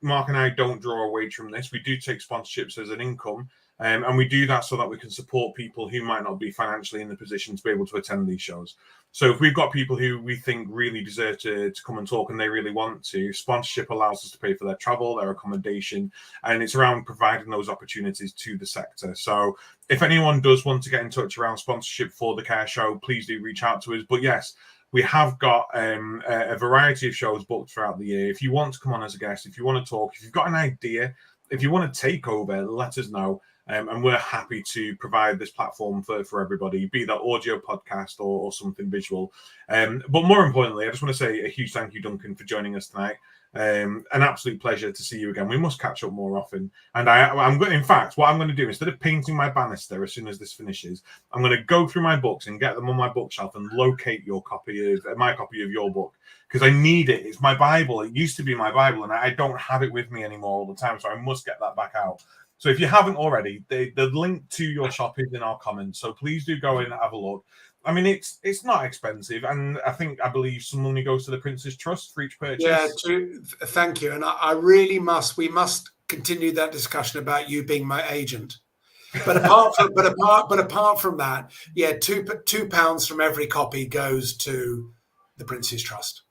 Mark and I don't draw a wage from this. We do take sponsorships as an income. And we do that so that we can support people who might not be financially in the position to be able to attend these shows. So if we've got people who we think really deserve to come and talk and they really want to, sponsorship allows us to pay for their travel, their accommodation, and it's around providing those opportunities to the sector. So if anyone does want to get in touch around sponsorship for the Care Show, please do reach out to us. But yes, we have got a variety of shows booked throughout the year. If you want to come on as a guest, if you want to talk, if you've got an idea, if you want to take over, let us know. And we're happy to provide this platform for everybody, be that audio podcast or something visual. But more importantly, I just want to say a huge thank you, Duncan, for joining us tonight. An absolute pleasure to see you again. We must catch up more often. And I'm going. In fact, what I'm going to do, instead of painting my banister as soon as this finishes, I'm going to go through my books and get them on my bookshelf and locate my copy of your book, because I need it. It's my Bible. It used to be my Bible, and I don't have it with me anymore all the time. So I must get that back out. So if you haven't already, the link to your shop is in our comments. So please do go in and have a look. I mean, it's not expensive, and I believe some money goes to the Prince's Trust for each purchase. Yeah, thank you. And we must continue that discussion about you being my agent. But apart from that, yeah, £2 from every copy goes to the Prince's Trust.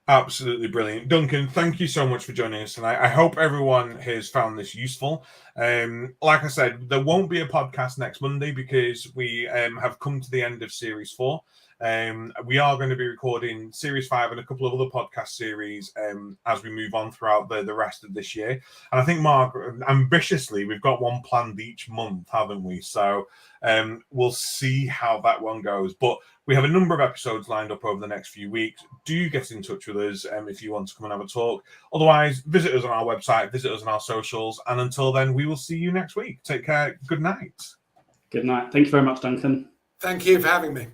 Absolutely brilliant. Duncan, thank you so much for joining us tonight. I hope everyone has found this useful. Like I said, there won't be a podcast next Monday because we have come to the end of Series 4. We are going to be recording Series 5 and a couple of other podcast series as we move on throughout the rest of this year. And I think, Mark, ambitiously, we've got one planned each month, haven't we? So we'll see how that one goes. But we have a number of episodes lined up over the next few weeks. Do get in touch with us if you want to come and have a talk. Otherwise, visit us on our website, visit us on our socials. And until then, we will see you next week. Take care. Good night. Good night. Thank you very much, Duncan. Thank you for having me.